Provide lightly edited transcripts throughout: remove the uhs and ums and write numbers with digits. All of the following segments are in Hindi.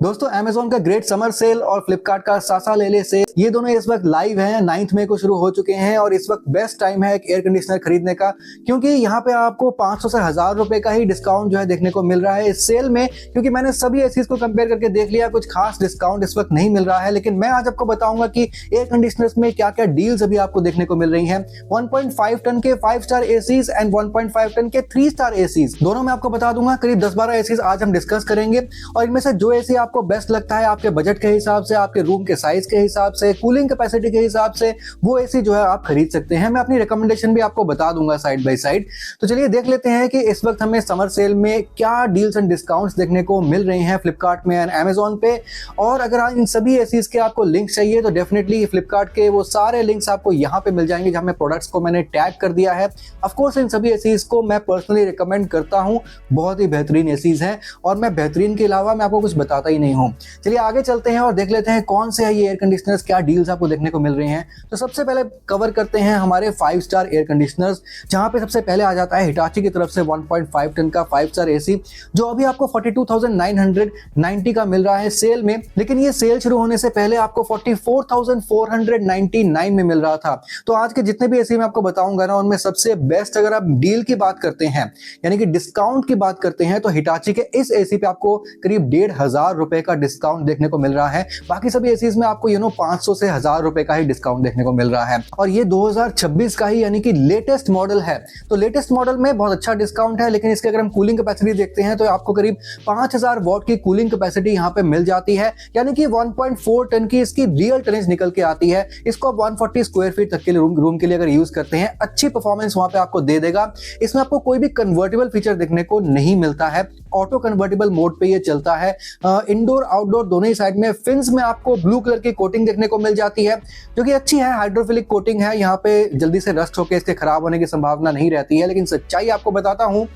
दोस्तों Amazon का ग्रेट समर सेल और फ्लिपकार्ट का सासा ले ले सेल, ये दोनों इस वक्त लाइव हैं। 9 मई को शुरू हो चुके हैं और इस वक्त बेस्ट टाइम है एक एयर कंडीशनर खरीदने का, क्योंकि यहाँ पे आपको 500 से 1000 रुपए का ही डिस्काउंट जो है देखने को मिल रहा है इस सेल में। क्योंकि मैंने सभी एसीज को कंपेयर करके देख लिया, कुछ खास डिस्काउंट इस वक्त नहीं मिल रहा है, लेकिन मैं आज आपको बताऊंगा कि एयर कंडीशनर्स में क्या क्या डील्स अभी आपको देखने को मिल रही है। 1.5 टन के 5 स्टार एसीज एंड 1.5 टन के 3 स्टार एसीज दोनों में आपको बता दूंगा। करीब 10-12 एसीज आज हम डिस्कस करेंगे और इनमें से जो एसी आपको बेस्ट लगता है आपके बजट के हिसाब से, आपके रूम के साइज के हिसाब से, कूलिंग कैपेसिटी के हिसाब से, वो एसी जो है आप खरीद सकते हैं। मैं अपनी रिकमेंडेशन भी आपको बता दूंगा साइड बाय साइड। तो चलिए देख लेते हैं कि इस वक्त हमें समर सेल में क्या डील्स एंड डिस्काउंट्स देखने को मिल रहे हैं फ्लिपकार्ट में एंड अमेजॉन पे। और अगर आज इन सभी एसीज के आपको लिंक चाहिए तो डेफिनेटली फ्लिपकार्ट के वो सारे लिंक्स आपको यहाँ पे मिल जाएंगे जहां में प्रोडक्ट्स को मैंने टैग कर दिया है। ऑफकोर्स इन सभी एसीज को मैं पर्सनली रिकमेंड करता हूँ, बहुत ही बेहतरीन एसीज हैं और मैं बेहतरीन के अलावा मैं आपको कुछ बताता ही नहीं हूँ। चलिए आगे चलते हैं और देख लेते हैं कौन से है ये एयर कंडीशनर्स, क्या डील्स आपको देखने को मिल रहे हैं। तो सबसे पहले कवर करते हैं हमारे 5 स्टार एयर कंडीशनर्स, जहां पे सबसे पहले आ जाता है हिटाची की तरफ से 1.5 टन का 5 स्टार एसी, जो अभी आपको 42,990 का मिल रहा है सेल में। लेकिन ये सेल शुरू होने से पहले आपको 44,499 में मिल रहा था। तो आज के जितने भी एसी मैं आपको बताऊंगा ना, उनमें सबसे बेस्ट अगर आप डील की बात करते हैं यानी कि डिस्काउंट की बात करते हैं तो हिटाची के इस एसी पे आपको करीब 1,500 रुपए का डिस्काउंट देखने को मिल रहा है। बाकी सभी एसीज में आपको 500 से 1000 रुपए का ही डिस्काउंट देखने को मिल रहा है और ये 2026 का ही यानी कि लेटेस्ट मॉडल है। तो लेटेस्ट मॉडल में बहुत अच्छा डिस्काउंट है, लेकिन इसके अगर हम कूलिंग कैपेसिटी देखते हैं तो आपको करीब 5000 वॉट की कूलिंग कैपेसिटी यहाँ पे मिल जाती है, यानी कि 1.4 टन की इसकी रियल टनेज निकल के आती है। इसको आप 140 स्क्वायर फीट तक के रूम के लिए अगर यूज करते हैं, अच्छी परफॉर्मेंस वहां पे आपको दे देगा। इसमें आपको कोई भी कन्वर्टेबल फीचर देखने को नहीं मिलता है, ऑटो कन्वर्टेबल मोड पे ये चलता है। इंडोर आउटडोर दोनों ही साइड में फिन्स में आपको ब्लू कलर की कोटिंग देखने को मिल जाती है, जो कि अच्छी है, हाइड्रोफिलिक कोटिंग है। यहाँ पे जल्दी से रस्ट होकर इसके खराब होने की संभावना नहीं रहती है। लेकिन सच्चाई आपको बताता हूँ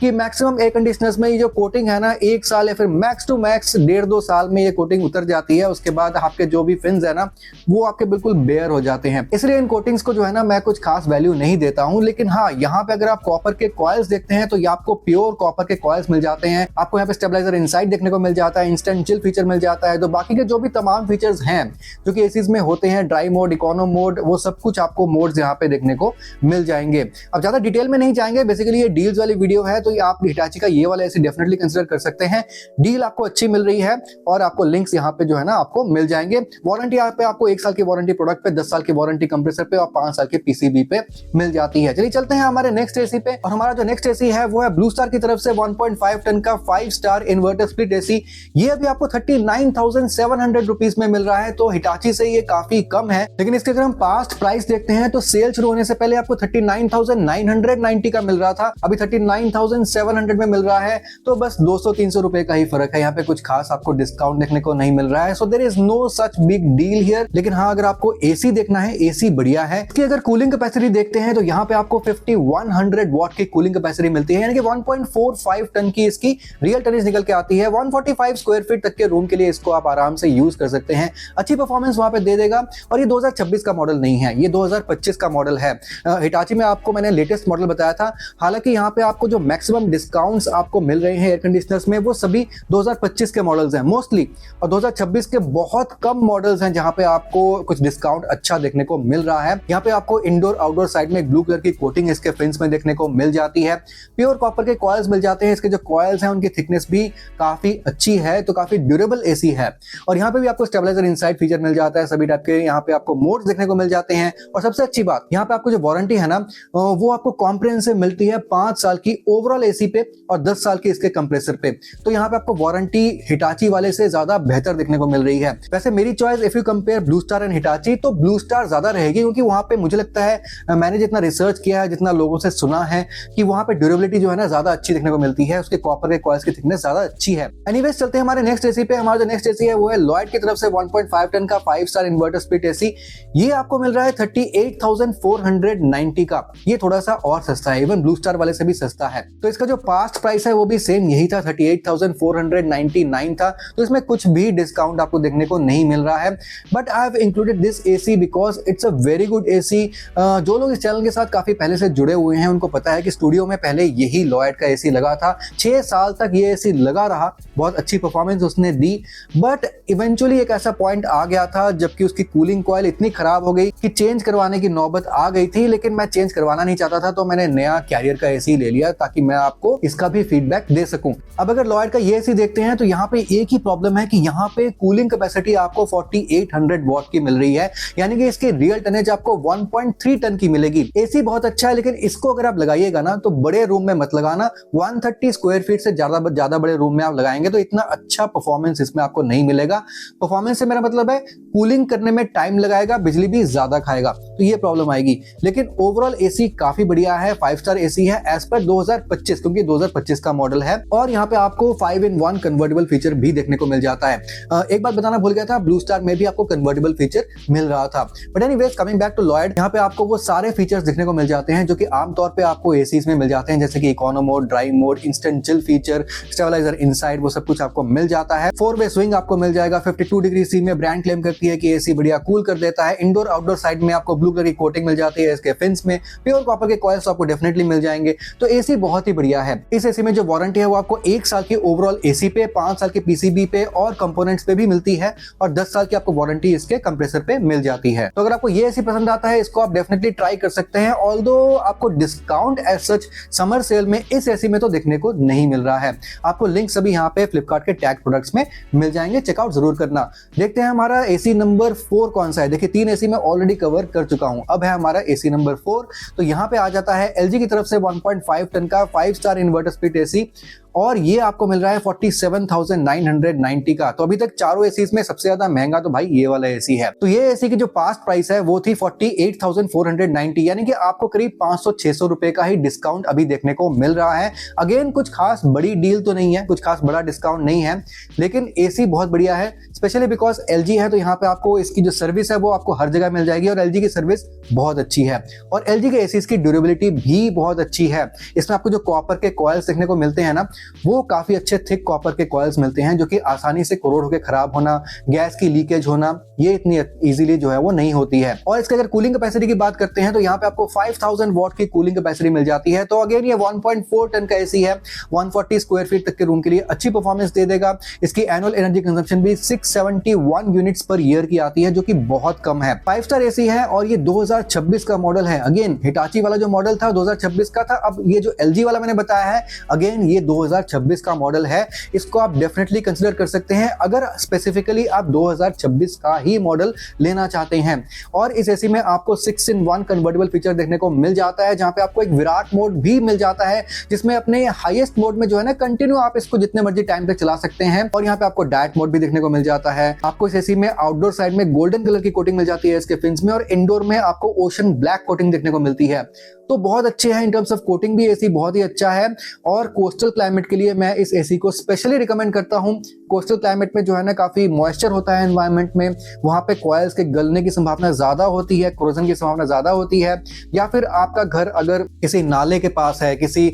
कि मैक्सिमम एयर कंडीशनर्स में ये जो कोटिंग है ना, 1 साल या फिर मैक्स टू मैक्स 1.5-2 साल में ये कोटिंग उतर जाती है। उसके बाद आपके जो भी फिन्स है ना, वो आपके बिल्कुल बेयर हो जाते हैं। इसलिए इन कोटिंग्स को जो है ना मैं कुछ खास वैल्यू नहीं देता हूँ। लेकिन हाँ, यहाँ पे अगर आप कॉपर के कॉइल्स देखते हैं तो ये आपको प्योर कॉपर के कॉइल्स मिल जाते हैं। आपको यहाँ पे स्टेबलाइजर इनसाइड देखने को मिल जाता है, इंस्टेंट चिल फीचर मिल जाता है। तो बाकी के जो भी तमाम फीचर्स हैं जो कि एसीज में होते हैं, ड्राई मोड, इकोनो मोड, वो सब कुछ आपको मोड्स यहाँ पे देखने को मिल जाएंगे। अब ज्यादा डिटेल में नहीं जाएंगे, बेसिकली ये डील्स वाली वीडियो है, तो आप हिटाची का ये वाला एसी डेफिनेटली कंसीडर कर सकते हैं। डील आपको अच्छी मिल रही है और आपको लिंक्स यहाँ पे जो है ना आपको मिल जाएंगे। वारंटी यहाँ पे आपको 1 साल की वारंटी प्रोडक्ट पे, 10 साल की वारंटी कंप्रेसर पे और 5 साल के पीसीबी पे मिल जाती है। चलिए चलते हैं हमारे नेक्स्ट एसी पे, और हमारा जो नेक्स्ट एसी है वो है ब्लू स्टार की तरफ से 1.5 टन का 5 स्टार इन्वर्टर स्प्लिट एसी। ये अभी आपको 39,700 रुपीज में मिल रहा है, तो हिटाची से ये काफी कम है। लेकिन इसके अगर हम पास्ट प्राइस देखते हैं तो सेल शुरू होने से पहले आपको 39,990 का मिल रहा था, अभी 39,700 में मिल रहा है। तो बस 200-300 रुपए का ही फर्क है, यहाँ पे कुछ खास आपको डिस्काउंट देखने को नहीं मिल रहा है। So there is no such big deal here. लेकिन हाँ, अगर आपको एसी देखना है, एसी बढ़िया है। इसकी अगर कूलिंग कैपेसिटी देखते हैं तो यहाँ पे आपको 5100 वॉट की कूलिंग कैपेसिटी मिलती है, यानी कि 1.45 टन की इसकी रियल टनेज निकल के आती है। 145 स्क्वायर फीट तक के रूम के लिए इसको आप आराम से यूज कर सकते हैं, अच्छी परफॉर्मेंस वहां पे दे देगा। और ये 2026 का मॉडल नहीं है, ये 2025 का मॉडल है। हिटाची में आपको मैंने लेटेस्ट मॉडल बताया था। हालांकि यहाँ पे आपको जो मैक्सिमम डिस्काउंट्स आपको मिल रहे हैं एयर कंडीशनर्स में, वो सभी 2025 के मॉडल्स हैं मोस्टली, और 2026 के बहुत कम मॉडल्स हैं जहां पे आपको कुछ डिस्काउंट अच्छा देखने को मिल रहा है। यहाँ पे आपको इंडोर आउटडोर साइड में ब्लू कलर की कोटिंग इसके फिन्स में देखने को मिल जाती है। प्योर कॉपर के कॉइल्स मिल जाते हैं। इसके जो कॉइल्स हैं उनकी थिकनेस भी काफी अच्छी है, तो काफी ड्यूरेबल एसी है। और यहाँ पे भी आपको स्टेबलाइजर इनसाइड फीचर मिल जाता है, सभी टाइप के यहाँ पे आपको मोड्स देखने को मिल जाते हैं। और सबसे अच्छी बात, यहाँ पे आपको जो वारंटी है ना, वो आपको कॉम्प्रिहेंसिव मिलती है 5 साल की ओवरऑल एसी पे और 10 साल की इसके कंप्रेसर पे। तो यहाँ पे आपको वारंटी हिटाची वाले से ज्यादा बेहतर देखने को मिल रही है। वैसे मेरी choice if you compare blue star and Hitachi, तो ब्लू स्टार ज्यादा रहेगी, क्योंकि वहां पे मुझे लगता है, मैंने जितना रिसर्च किया है, जितना लोगों से सुना है, कि वहां पे ड्यूरेबिलिटी जो है ना ज्यादा अच्छी देखने को मिलती है, उसके कॉपर के कॉइल्स की थिकनेस ज्यादा अच्छी है। एनीवेज चलते हैं हमारे नेक्स्ट एसी पे। हमारा जो नेक्स्ट एसी है वो है लॉयड की तरफ से 1.5 टन का 5 स्टार इन्वर्टर स्प्लिट एसी। ये आपको मिल रहा है 38,490 का। ये थोड़ा सा और सस्ता है, इवन ब्लू स्टार वाले से भी सस्ता है। तो इसका जो पास्ट प्राइस है वो भी सेम यही था, 38,499 था। तो इसमें कुछ भी डिस्काउंट आपको देखने को नहीं मिल रहा है। But I have included this AC because it's a very good AC. जो लोग इस चैनल के साथ काफी पहले से जुड़े हुए हैं उनको पता है कि स्टूडियो में पहले यही लॉयड का एसी लगा था, 6 साल तक ये एसी लगा रहा, बहुत अच्छी परफॉर्मेंस परफॉर्मेंस उसने दी, बट इवेंचुअली एक ऐसा पॉइंट आ गया था जबकि उसकी कूलिंग कॉइल इतनी खराब हो गई कि चेंज करवाने की नौबत आ गई थी, लेकिन मैं चेंज करवाना नहीं चाहता था, तो मैंने नया कैरियर का एसी ले लिया ताकि मैं आपको इसका भी फीडबैक दे सकूं। अब अगर लॉयड का ये एसी देखते हैं तो यहाँ पे एक ही प्रॉब्लम है कि यहाँ पे कूलिंग कैपेसिटी आपको 4800 वॉट की मिल रही है, यानी कि इसकी रियल टनेज आपको 1.3 टन की मिलेगी। एसी बहुत अच्छा है, लेकिन इसको अगर आप लगाइएगा ना तो बड़े रूम में मत लगाना। 130 स्क्वायर फीट से ज्यादा बड़े रूम में आप लगाएंगे तो इतना अच्छा परफॉर्मेंस इसमें आपको नहीं मिलेगा। परफॉर्मेंस से मेरा मतलब है कूलिंग करने में टाइम लगाएगा, बिजली भी ज्यादा खाएगा, तो ये प्रॉब्लम आएगी। लेकिन ओवरऑल एसी काफी बढ़िया है, 5 स्टार एसी है एज पर 2025, क्योंकि 2025 का मॉडल है। और यहाँ पे आपको 5-in-1 कन्वर्टेबल फीचर भी देखने को मिल जाता है। एक बात बताना भूल गया था, ब्लू स्टार में भी आपको कन्वर्टेबल फीचर मिल रहा था। But anyways, coming back to Lloyd, यहाँ पे आपको वो सारे फीचर्स देखने को मिल जाते हैं जो कि आमतौर पे आपको एसीज में मिल जाते हैं, जैसे कि econo mode, drive mode, instant chill feature, stabilizer inside, वो सब कुछ आपको मिल जाता है। 4-वे स्विंग आपको मिल जाएगा। 52 डिग्री सी में ब्रांड क्लेम करती है कि एसी बढ़िया कूल कर देता है। इंडोर आउटडोर साइड में आपको ब्लू कलर की कोटिंग मिल जाती है। इसके फिन्स में प्योर कॉपर के कॉइल्स आपको डेफिनेटली मिल जाएंगे। तो एसी बहुत ही बढ़िया है। इस एसी में जो वारंटी है वो आपको 1 साल की ओवरऑल एसी पे, 5 साल के पीसीबी पे और कंपोनेंट्स पे भी मिलती है, और 10 साल की आपको वारंटी इसके कंप्रेसर पे मिल जाती है। तो अगर आपको ये एसी पसंद आता है, इसको आप डेफिनेटली ट्राई कर सकते हैं। ऑल्दो आपको discount as such summer sale में इस एसी में तो देखने को नहीं मिल रहा है। आपको लिंक सभी यहाँ पे फ्लिपकार्ट के टैग प्रोडक्ट्स में मिल जाएंगे, चेकआउट जरूर करना। देखते हैं हमारा एसी नंबर 4 कौन सा है। देखिए 3 एसी मैं ऑलरेडी कवर कर चुका हूं, अब है हमारा एसी नंबर 4। तो यहाँ पे आ जाता है एलजी की तरफ से 1.5 टन का 5 स्टार इन्वर्टर स्प्लिट एसी, और ये आपको मिल रहा है 47,990 का। तो अभी तक चारों एसी में सबसे ज्यादा महंगा तो भाई ये वाला एसी है। तो ये एसी की जो पास्ट प्राइस है वो थी 48,490, यानी कि आपको करीब 500-600 रुपए का ही डिस्काउंट अभी देखने को मिल रहा है। अगेन कुछ खास बड़ी डील तो नहीं है, कुछ खास बड़ा डिस्काउंट नहीं है, लेकिन एसी बहुत बढ़िया है, स्पेशली बिकॉज एलजी है। तो यहाँ पे आपको इसकी जो सर्विस है वो आपको हर जगह मिल जाएगी, और एलजी की सर्विस बहुत अच्छी है, और एलजी के एसीज की ड्यूरेबिलिटी भी बहुत अच्छी है। इसमें आपको जो कॉपर के कॉइल्स देखने को मिलते हैं ना, वो काफी अच्छे थिक कॉपर के कॉइल्स मिलते हैं, जो कि आसानी से कोरोड होकर खराब होना, गैस की लीकेज होना, ये इतनी इजीली जो है वो नहीं होती है। और इसके अगर कूलिंग कैपेसिटी की बात करते हैं तो यहाँ पे आपको 5000 वॉट की कूलिंग कैपेसिटी मिल जाती है। तो अगेन ये 1.4 टन का एसी है, 140 स्क्वायर फीट तक के रूम के लिए अच्छी परफॉर्मेंस दे देगा। इसकी एनुअल एनर्जी कंजम्पशन भी 671 यूनिट्स पर ईयर की आती है, जो कि बहुत कम है। 5 स्टार एसी है, और ये 2026 का मॉडल है। अगेन हिटाची वाला जो मॉडल था 2026 का था, अब ये जो एलजी वाला मैंने बताया है अगेन ये 2026 का मॉडल है। इसको आप डेफिनेटली कंसीडर कर सकते हैं अगर स्पेसिफिकली आप 2026 का ही मॉडल लेना चाहते हैं। और इस एसी में आपको 6-in-1 कन्वर्टेबल फीचर देखने को मिल जाता है, जहां पे आपको एक विराट मोड भी मिल जाता है, जिसमें अपने हाईएस्ट मोड में जो है ना कंटिन्यू आप इसको जितने मर्जी टाइम तक चला सकते हैं। और यहाँ पे आपको डायट मोड भी देखने को मिल जाता है। आपको इस एसी में आउटडोर साइड में गोल्डन कलर की कोटिंग मिल जाती है इसके फिन्स में, और इंडोर में आपको ओशन ब्लैक कोटिंग देखने को मिलती है। तो बहुत अच्छे हैं इन टर्म्स ऑफ कोटिंग भी, एसी बहुत ही अच्छा है। और कोस्टल क्लाइमेट के लिए मैं इस एसी को स्पेशली रिकमेंड करता हूं। कोस्टल क्लाइमेट में जो है ना काफी मॉइस्चर होता है एनवायरनमेंट में, वहां पे कॉइल्स के गलने की संभावना ज्यादा होती है, कोरोजन की संभावना ज्यादा होती है। या फिर आपका घर अगर किसी नाले के पास है, किसी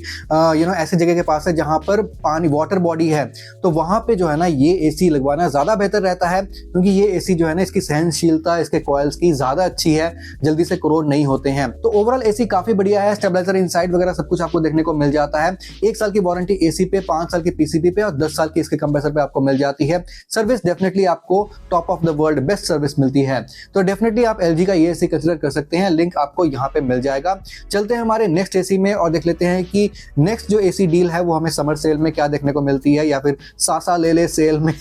ऐसी जगह के पास है जहां पर पानी वाटर बॉडी है, तो वहां पे जो है ना ये एसी लगवाना ज्यादा बेहतर रहता है, क्योंकि ये एसी जो है ना इसकी सहनशीलता इसके कॉइल्स की ज्यादा अच्छी है, जल्दी से कोरोड नहीं होते हैं। तो ओवरऑल एसी काफी बढ़िया है। स्टेबलाइजर इनसाइड वगैरह सब कुछ आपको देखने को मिल जाता है। 1 साल की वारंटी एसी पे, 5 साल की पीसीबी पे, और 10 साल की इसके कंप्रेसर पे आपको मिल जाती है। सर्विस डेफिनेटली आपको top of the world best service मिलती है। तो डेफिनेटली आप एलजी का ये एसी कंसीडर कर सकते हैं, लिंक आपको यहाँ पे मिल जाएगा। चलते हैं हमारे नेक्स्ट एसी में और देख लेते हैं कि नेक्स्ट जो एसी डील है वो हमें समर सेल में क्या देखने को मिलती है, या फिर सासा ले ले सेल में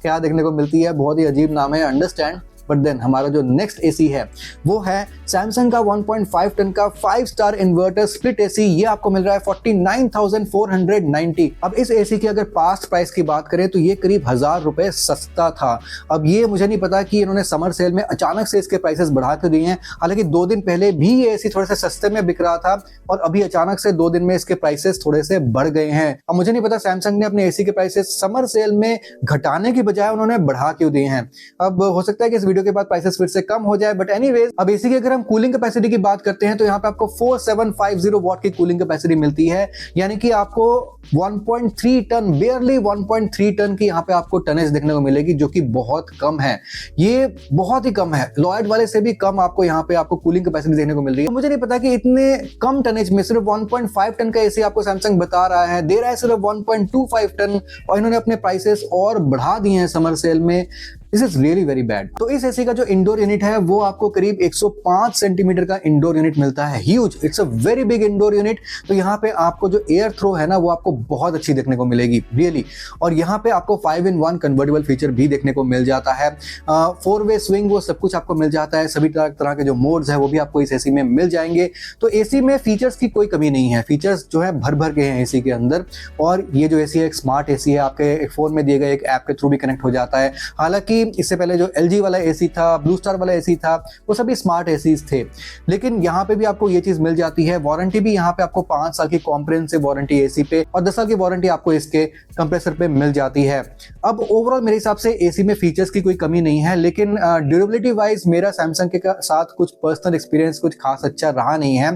क्या देखने को मिलती है। बहुत ही अजीब नाम है, अंडरस्टैंड। बट देन हमारा जो नेक्स्ट एसी है वो है सैमसंग का 1.5 टन का 5 स्टार इन्वर्टर स्प्लिट एसी। ये आपको मिल रहा है 49,490। अब इस एसी की अगर पास्ट प्राइस की बात करें तो ये करीब 1000 रुपए सस्ता था। अब ये मुझे नहीं पता कि इन्होंने समर सेल में अचानक से इसके प्राइसेस बढ़ा के दिए हैं, हालांकि 2 दिन पहले भी ये एसी थोड़े से सस्ते में बिक रहा था, और अभी अचानक से 2 दिन में इसके प्राइसेस थोड़े से बढ़ गए हैं। अब मुझे नहीं पता सैमसंग ने अपने एसी के प्राइसेस समर सेल में घटाने की बजाय उन्होंने बढ़ा क्यों दिए हैं। अब हो सकता है कि इस वीडियो वीडियो के बाद प्राइसेस फिर से कम हो जाए, बट एनीवेज अब एसी की अगर हम कूलिंग कैपेसिटी की बात करते हैं तो यहाँ पे आपको 4750 वॉट की कूलिंग कैपेसिटी मिलती है, यानी कि आपको 1.3 टन, बेयरली 1.3 टन की यहाँ पे आपको टनेज देखने को मिलेगी, जो कि बहुत कम है। ये बहुत ही कम है, लॉयड वाले से भी कम आपको यहाँ पे आपको कूलिंग कैपेसिटी देखने को मिल रही है। मुझे नहीं पता कि इतने कम टनेज में सिर्फ 1.5 टन का एसी आपको सैमसंग बता रहा है, दे रहा है सिर्फ 1.25 टन, और इन्होंने अपने प्राइसेस और बढ़ा दिए हैं समर सेल में। This is really very bad. तो इस एसी का जो इंडोर यूनिट है वो आपको करीब 105 सेंटीमीटर का इंडोर यूनिट मिलता है, huge, it's a very big indoor unit. तो यहाँ पे आपको जो एयर थ्रो है ना वो आपको बहुत अच्छी देखने को मिलेगी रियली, और यहाँ पे आपको 5-in-1 कन्वर्टेबल फीचर भी देखने को मिल जाता है, 4-वे स्विंग वो सब कुछ आपको मिल जाता है, सभी तरह के जो मोड्स है वो भी आपको इस एसी में मिल जाएंगे। तो एसी में फीचर्स की कोई कमी नहीं है, फीचर्स जो है भर भर के हैं एसी के अंदर। और ये जो एसी है एक स्मार्ट एसी है, आपके फोन में दिए गए एक ऐप के थ्रू भी कनेक्ट हो जाता है। हालांकि इससे पहले जो LG वाला एसी था, ब्लू स्टार वाला एसी था, वो सभी स्मार्ट एसीज थे, लेकिन यहाँ पे भी आपको ये चीज मिल जाती है। वारंटी भी यहाँ पे आपको 5 साल की कॉम्प्रिहेंसिव वारंटी एसी पे और 10 साल की वारंटी आपको इसके कंप्रेसर पे मिल जाती है। अब ओवरऑल मेरे हिसाब से एसी में फीचर्स की कोई कमी नहीं है, लेकिन ड्यूरेबिलिटी वाइज मेरा सैमसंग के साथ कुछ पर्सनल एक्सपीरियंस कुछ खास अच्छा रहा नहीं है,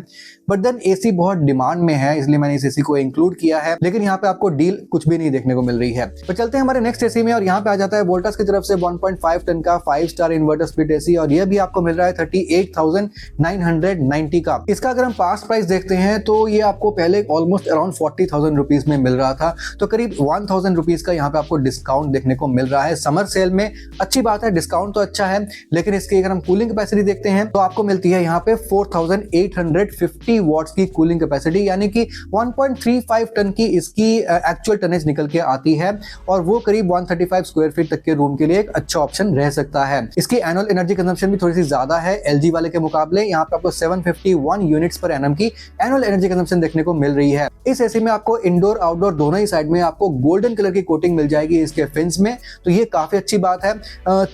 बट देन एसी बहुत डिमांड में है इसलिए मैंने इस एसी को इंक्लूड किया है, लेकिन यहाँ पे आपको डील कुछ भी नहीं देखने को मिल रही है। तो चलते हैं हमारे नेक्स्ट एसी में, और यहाँ पे आ जाता है वोल्टास की तरफ से 1.5 टन का 5 स्टार इन्वर्टर स्प्लिट एसी, और यह भी आपको मिल रहा है 38,990 का। इसका अगर हम पास्ट प्राइस देखते हैं तो ये आपको पहले ऑलमोस्ट अराउंड 40,000 रुपीज में मिल रहा था, तो करीब 1,000 रुपीज का यहाँ पे आपको डिस्काउंट देखने को मिल रहा है समर सेल में। अच्छी बात है, डिस्काउंट तो अच्छा है, लेकिन इसकी अगर हम कूलिंग कैपेसिटी देखते हैं तो आपको मिलती है यहाँ पे 4,850 वॉट्स की कूलिंग कैपेसिटी, यानी कि 1.35 टन की इसकी एक्चुअल टनेज निकल के आती है, और वो करीब 135 स्क्वायर फीट तक के रूम के लिए एक अच्छा ऑप्शन रह सकता है। इसकी एनुअल एनर्जी कंजम्पशन भी थोड़ी सी ज्यादा है LG वाले के मुकाबले, यहाँ पे आपको 751 यूनिट्स पर एनएम की एनुअल एनर्जी कंजम्पशन देखने को मिल रही है। इस एसी में आपको इंडोर आउटडोर दोनों ही साइड में आपको गोल्डन कलर की कोटिंग मिल जाएगी इसके फिन्स में, तो ये काफी अच्छी बात है।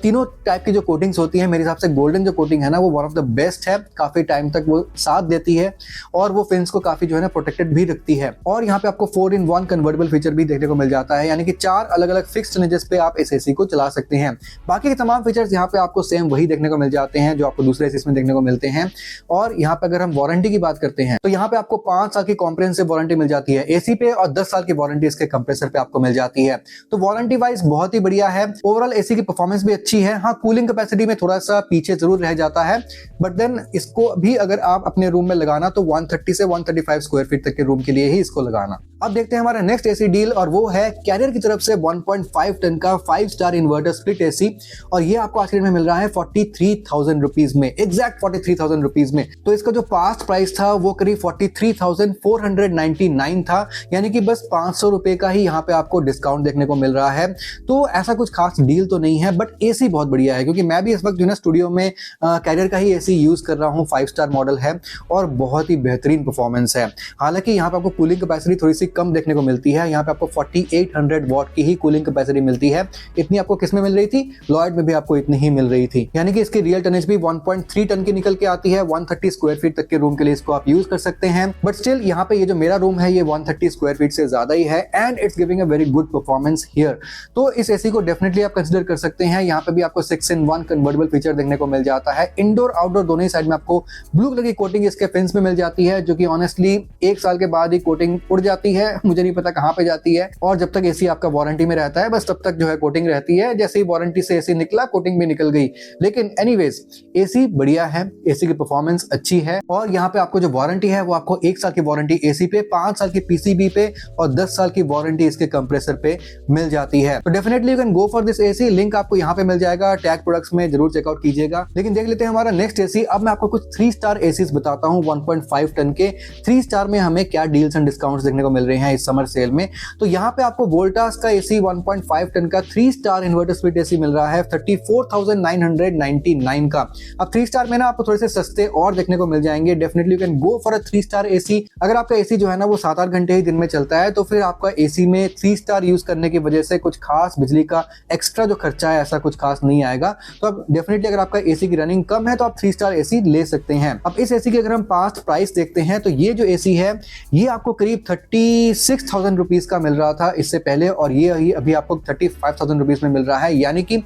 तीनों टाइप की जो कोटिंग्स होती है मेरे हिसाब से गोल्डन जो कोटिंग है ना वो वन ऑफ द बेस्ट है, काफी टाइम तक वो साथ देती है और वो फिन्स को काफी जो है ना प्रोटेक्टेड भी रखती है। और यहाँ पे आपको 4-in-1 कन्वर्टेबल फीचर भी देखने को मिल जाता है, यानी कि 4 अलग अलग फिक्स्ड टनेजेस पे आप इस एसी को चला सकते हैं। बाकी के तमाम फीचर्स यहाँ पे आपको सेम वही देखने को मिल जाते हैं जो आपको दूसरे एसी में देखने को मिलते हैं। और यहाँ पे अगर हम वारंटी की बात करते हैं तो यहाँ पे आपको 5 साल की कॉम्प्रिहेंसिव वारंटी मिल जाती है एसी पे, और 10 साल की वारंटी इसके कंप्रेसर पे आपको मिल जाती है। तो वारंटी वाइज बहुत ही बढ़िया है। ओवरऑल एसी की परफॉर्मेंस भी अच्छी है। हाँ, कूलिंग कैपेसिटी में थोड़ा सा पीछे जरूर रह जाता है, बट देन इसको भी अगर आप अपने रूम में लगाना तो 130 से 135 स्क्वायर फीट तक के रूम के लिए ही इसको लगाना। अब देखते हैं हमारा नेक्स्ट एसी डील, और वो है कैरियर की तरफ से 1.5 टन का 5 स्टार इन्वर्टर स्प्लिट एसी, और ये आपको आज के में मिल रहा है 43,000 रुपीज में, एग्जैक्ट 43,000 रुपीज में। तो इसका जो पास्ट प्राइस था वो करीब 43,499 था, यानी कि बस 500 रुपए का ही यहाँ पे आपको डिस्काउंट देखने को मिल रहा है। तो ऐसा कुछ खास डील तो नहीं है, बट एसी बहुत बढ़िया है, क्योंकि मैं भी इस वक्त जो है स्टूडियो में कैरियर का ही एसी यूज कर रहा हूँ, 5 स्टार मॉडल है और बहुत ही बेहतरीन परफॉर्मेंस है। हालांकि यहाँ पे आपको कूलिंग कैपेसिटी थोड़ी सी कम देखने को मिलती है, यहाँ पे आपको 4800 वॉट की ही कूलिंग कैपेसिटी मिलती है। इतनी आपको किस में मिल रही थी? लॉयड में भी आपको इतनी ही मिल रही थी, यानी कि इसकी रियल टनेज भी 1.3 टन की निकल के आती है। 130 स्क्वायर फीट तक के रूम के लिए इसको आप यूज कर सकते हैं, बट स्टिल यहाँ पे ये जो मेरा रूम है ये 130 स्क्वायर फीट से ज्यादा ही है, and it's giving a very good performance here. तो इस एसी को डेफिनेटली आप कंसिडर कर सकते हैं। यहाँ पे भी आपको 6-in-1 कन्वर्टेबल फीचर देखने को मिल जाता है। इंडोर आउटडोर दोनों ही साइड में आपको ब्लू कलर की कोटिंग इसके फिन्स में मिल जाती है, जो कि ऑनेस्टली 1 साल के बाद ही कोटिंग उड़ जाती है, मुझे नहीं पता कहाँ पे जाती है। और जब तक एसी आपका वारंटी में रहता है बस तब तक जो है कोटिंग रहती है, जैसे ही वारंटी से एसी निकला कोटिंग भी निकल गई। लेकिन एनीवेज एसी बढ़िया है, एसी की परफॉर्मेंस अच्छी है, और यहाँ पे आपको जो वारंटी है वो आपको 1 साल की वारंटी एसी पे, 5 साल की पीसीबी पे और 10 साल की वारंटी इसके कंप्रेसर पे मिल जाती है। तो definitely you can go for this AC, link आपको यहाँ पे मिल जाएगा, टैग प्रोडक्ट्स में जरूर चेकआउट कीजिएगा। लेकिन देख लेते हैं हमारा नेक्स्ट एसी। अब मैं आपको कुछ 3 स्टार एसीज बताता हूँ 1.5 टन के। 3 स्टार में हमें क्या डील्स एंड डिस्काउंट्स देखने को मिल रहे हैं इस समर सेल में। तो यहाँ पे आपको वोल्टास का एसी 1.5 टन का 3 स्टार इन्वर्टर स्प्लिट एसी मिल रहा है 34,999 का। अब 3 स्टार में ना आपको थोड़े से सस्ते और देखने को मिल जाएंगे। Definitely you can go for a 3 star AC. अगर आपका एसी जो है ना वो 7-8 घंटे ही दिन में चलता है, तो फिर आपका एसी में 3 स्टार यूज करने की वजह से कुछ खास बिजली का एक्स्ट्रा जो खर्चा है ऐसा कुछ खास नहीं आएगा। तो अब डेफिनेटली अगर आपका एसी की रनिंग कम है तो आप 3 स्टार एसी ले सकते हैं। अब इस एसी की अगर हम पास्ट प्राइस देखते हैं तो ये जो एसी है ये आपको करीब 36,000 रुपीज का मिल रहा था इससे पहले, और ये अभी आपको 35,000 रुपीज में मिल रहा है, यानी कि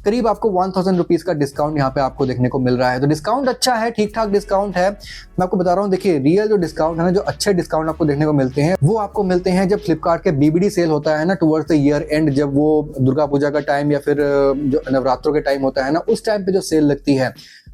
करीब आपको 1000 रुपीज का डिस्काउंट यहाँ पे आपको देखने को मिल रहा है। तो डिस्काउंट अच्छा है, ठीक ठाक डिस्काउंट है। मैं आपको बता रहा हूँ, देखिए रियल जो डिस्काउंट है ना, जो अच्छे डिस्काउंट आपको देखने को मिलते हैं वो आपको मिलते हैं जब फ्लिपकार्ट के बीबीडी सेल होता है ना टुवर्ड्स द ईयर एंड, जब वो दुर्गा पूजा का टाइम या फिर जो नवरात्रों के टाइम होता है ना, उस टाइम पे जो सेल लगती है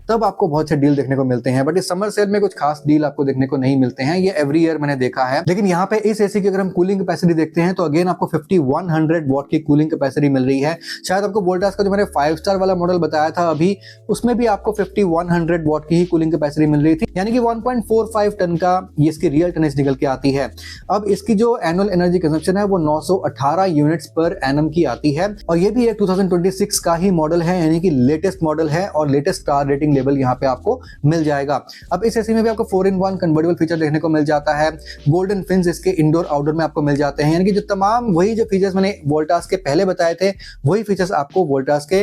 तब आपको बहुत से डील देखने को मिलते हैं। बट इस समर सेल में कुछ खास डील आपको देखने को नहीं मिलते हैं, ये एवरी ईयर मैंने देखा है। लेकिन यहाँ पे इस एसी की अगर हम कूलिंग कैपेसिटी देखते हैं तो अगेन आपको 5100 वॉट की कूलिंग कैपेसिटी मिल रही है। शायद आपको वोल्टास का जो मैंने 5 स्टार वाला मॉडल बताया था अभी, उसमें भी आपको 5100 वॉट की ही कूलिंग कैपेसिटी मिल रही थी, यानी कि 1.45 टन का ये इसकी रियल टनेज निकल के आती है। अब इसकी जो एनुअल एनर्जी कंजम्पशन है वो 918 यूनिट्स पर एनम की आती है, और ये भी एक 2026 का ही मॉडल है, यानी कि लेटेस्ट मॉडल है और लेटेस्ट स्टार रेटिंग लेवल यहाँ पे आपको मिल जाएगा। अब इस एसी में भी आपको 4-in-1 कन्वर्टेबल फीचर देखने को मिल जाता है। गोल्डन फिन्स इसके इंडोर आउटडोर में आपको मिल जाते हैं, यानी कि जो तमाम वही जो फीचर्स मैंने वोल्टास के पहले बताए थे वही फीचर्स आपको वोल्टास के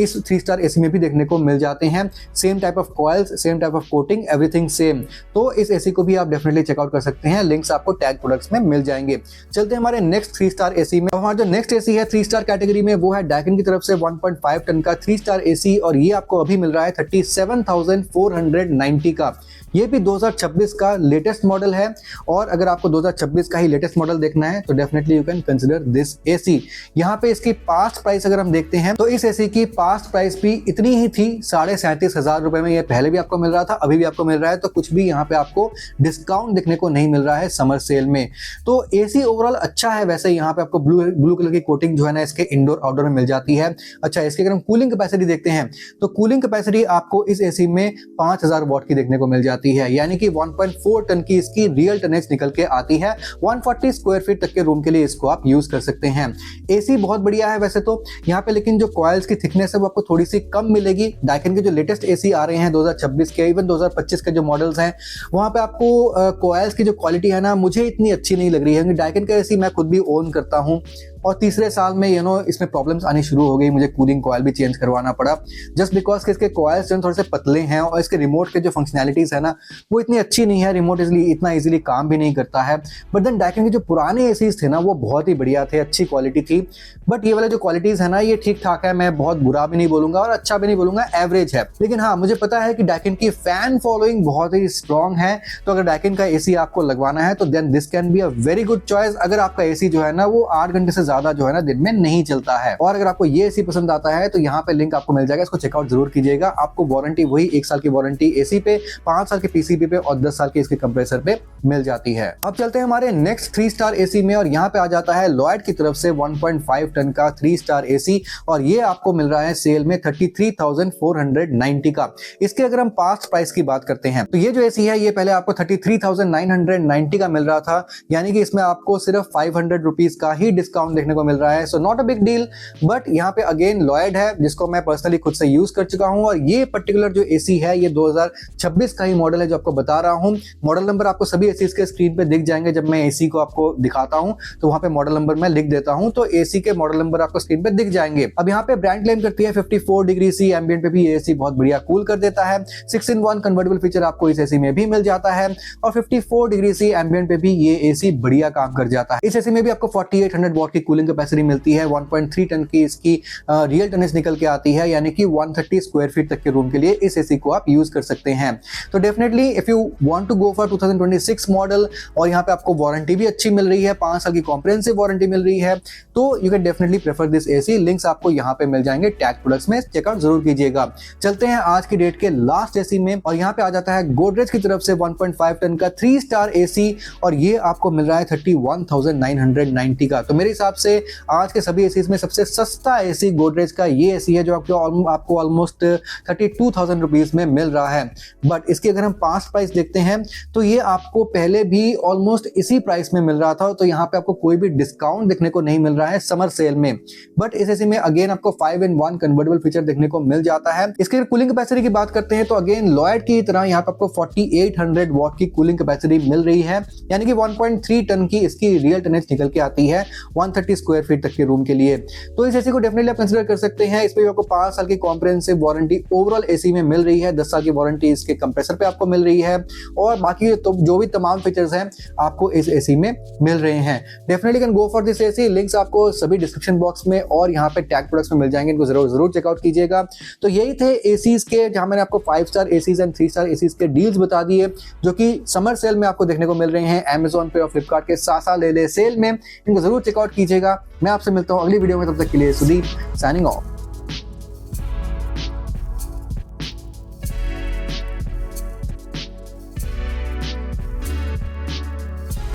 इस 3 स्टार एसी में भी देखने को मिल जाते हैं। Same type of coils, same type of coating, everything same. तो इस एसी को भी आप डेफिनेटली चेकआउट कर सकते हैं, लिंक्स आपको टैग प्रोडक्ट्स में मिल जाएंगे। चलते हैं हमारे नेक्स्ट 3 स्टार एसी में। हमारा जो नेक्स्ट एसी है 3 स्टार कैटेगरी में वो है डाइकिन की तरफ से 1.5 टन का 3 स्टार एसी, और ये आपको अभी मिल रहा है 37,490 का। ये भी 2026 का लेटेस्ट मॉडल है, और अगर आपको 2026 का ही लेटेस्ट मॉडल देखना है तो definitely you can consider this AC. यहाँ पे इसकी पास्ट प्राइस अगर हम देखते हैं तो इस एसी की पास्ट प्राइस भी इतनी ही थी, 37,500 रुपए में ये पहले भी आपको मिल रहा था, अभी भी आपको मिल रहा है। तो कुछ भी यहाँ पे आपको डिस्काउंट देखने को नहीं मिल रहा है समर सेल में। तो एसी ओवरऑल अच्छा है। वैसे यहाँ पे आपको ब्लू कलर की कोटिंग जो है ना इसके इंडोर आउटडोर में मिल जाती है। अच्छा, इसकी अगर हम कूलिंग कैपेसिटी देखते हैं तो कूलिंग कैपेसिटी आपको इस एसी में 5000 वॉट की देखने को मिल जाती है, यानी कि 1.4 टन की इसकी रियल टनेज निकल के आती है। 140 स्क्वायर फीट तक के रूम के लिए इसको आप यूज कर सकते हैं। एसी बहुत बढ़िया है वैसे तो यहाँ पे, लेकिन जो कॉइल्स की थिकनेस है वो आपको थोड़ी सी कम मिलेगी। डाइकिन के जो लेटेस्ट एसी आ रहे हैं 2026 के, इवन 2025 के जो मॉडल्स हैं वहां पे आपको कॉइल्स की जो क्वालिटी है ना मुझे इतनी अच्छी नहीं लग रही है। डाइकिन का एसी मैं खुद भी ओन करता हूँ, और तीसरे साल में इसमें प्रॉब्लम्स आनी शुरू हो गई, मुझे कूलिंग कॉइल भी चेंज करवाना पड़ा, जस्ट बिकॉज के इसके कॉइल्स जो थोड़े से पतले हैं और इसके रिमोट के जो फंक्शनैलिटीज है ना वो इतनी अच्छी नहीं है। रिमोट इतना इजीली काम भी नहीं करता है। बट देन डाइकिन के जो पुराने एसीज थे ना वो बहुत ही बढ़िया थे, अच्छी क्वालिटी थी। बट ये वाले जो क्वालिटीज है ना ये ठीक ठाक है, मैं बहुत बुरा भी नहीं बोलूंगा और अच्छा भी नहीं बोलूंगा, एवरेज है। लेकिन हाँ, मुझे पता है कि डाइकिन की फैन फॉलोइंग बहुत ही स्ट्रॉन्ग है, तो अगर डाइकिन का एसी आपको लगवाना है तो then this can be a very good choice. अगर आपका एसी जो है ना वो 8 घंटे से ज्यादा जो है ना दिन में नहीं चलता है। और अगर आपको ये एसी पसंद आता है तो यहाँ पे लिंक आपको मिल जाएगा, इसको चेकआउट जरूर कीजिएगा। आपको वारंटी वही 1 साल की वारंटी एसी पे, 5 साल के पीसीबी पे और 10 साल के इसके कंप्रेसर पे मिल जाती है। अब चलते हैं हमारे नेक्स्ट 3 स्टार एसी में, और यहाँ पे आ जाता है लॉयड की तरफ से 1.5 टन का 3 स्टार एसी, और ये आपको मिल रहा है सेल में 33,490 का। इसके अगर हम पास्ट प्राइस की बात करते हैं तो ये जो एसी है ये पहले आपको 33,990 का मिल रहा था, यानी कि इसमें आपको सिर्फ 500 रुपीज का ही डिस्काउंट देखने को मिल रहा है। So not a big deal. But यहाँ पे अगेन लॉयड है जिसको मैं पर्सनली खुद से यूज कर चुका हूँ, और ये पर्टिकुलर जो एसी है ये 2026 का ही मॉडल है जो आपको बता रहा हूँ। मॉडल नंबर आपको सभी एसी के स्क्रीन पे दिख जाएंगे, जब मैं एसी को आपको दिखाता हूँ तो वहां पे मॉडल नंबर मैं लिख देता हूँ, तो एसी के मॉडल नंबर आपको स्क्रीन पे दिख जाएंगे। अब यहाँ पे ब्रांड क्लेम करती है 54 डिग्री सी एम्बिएंट पे भी ये एसी बहुत बढ़िया कूल कर देता है। 6-in-1 कन्वर्टेबल फीचर आपको इस एसी में भी मिल जाता है, और 54 डिग्री सी एम्बिएंट पे भी ये एसी बढ़िया काम कर जाता है। इस एसी में भी आपको 4800 वॉट की कूलिंग कैपेसिटी मिलती है। 1.3 टन की इसकी रियल टनेज निकल के आती है, यानी कि 130 स्क्वायर फीट तक के रूम के लिए इस एसी को आप यूज कर सकते हैं। तो definitely if you want to go for 2026 model, और यहाँ पे आपको वारंटी भी अच्छी मिल रही है, 5 साल की कॉम्प्रिहेंसिव वारंटी मिल रही है, तो you can definitely prefer this AC. Links आपको यहाँ पे मिल जाएंगे टैग प्रोडक्ट्स में, चेकआउट जरूर कीजिएगा। चलते हैं आज की डेट के लास्ट एसी में, और यहाँ पे आ जाता है गोदरेज की तरफ से 1.5 टन का 3 स्टार एसी, और ये आपको मिल रहा है 31,990 का। तो मेरे हिसाब से आज के सभी एसी में सबसे सस्ता एसी गोदरेज का ये एसी है जो आपको ऑलमोस्ट 32,000 रुपीज में मिल रहा है। बट इसकी अगर हम पास्ट प्राइस देखते हैं तो ये आपको पहले भी ऑलमोस्ट इसी प्राइस में मिल रहा था, तो यहाँ पे आपको कोई भी डिस्काउंट देखने को नहीं मिल रहा है समर सेल में। बट इस एसी में अगेन आपको 5-in-1 कन्वर्टेबल फीचर देखने को मिल जाता है। इसके कूलिंग कैपेसिटी की बात करते हैं तो अगेन लॉयड की तरह यहाँ पे आपको 4800 वॉट की कूलिंग कैपेसिटी मिल रही है, यानी कि 1.3 टन की इसकी रियल टनेज निकल के आती है। 130 50 स्क्वायर फीट तक के रूम के लिए। तो इस एसी को डेफिनेटली आप कंसीडर कर सकते हैं। इस पे आपको 5 साल की कॉम्प्रिहेंसिव वारंटी ओवरऑल एसी में मिल रही है, 10 साल की वारंटी इसके कंप्रेसर पे आपको मिल रही है, और बाकी तो जो भी तमाम फीचर्स हैं आपको इस एसी में मिल रहे हैं। Definitely can go for this AC. Links आपको सभी डिस्क्रिप्शन बॉक्स में और यहाँ पे टैग प्रोडक्ट्स में मिल जाएंगे, इनको जरूर चेकआउट कीजिएगा। तो यही थे एसीज के, जहां मैंने आपको 5 star ACs and 3 star ACs के डील्स बता दिए जो कि समर सेल में आपको देखने को मिल रहे हैं अमेजॉन पे और फ्लिपकार्ट के सासा ले ले सेल में। इनको जरूर चेकआउट कीजिएगा। मैं आपसे मिलता हूं अगली वीडियो में, तब तक के लिए सुदीप साइनिंग ऑफ।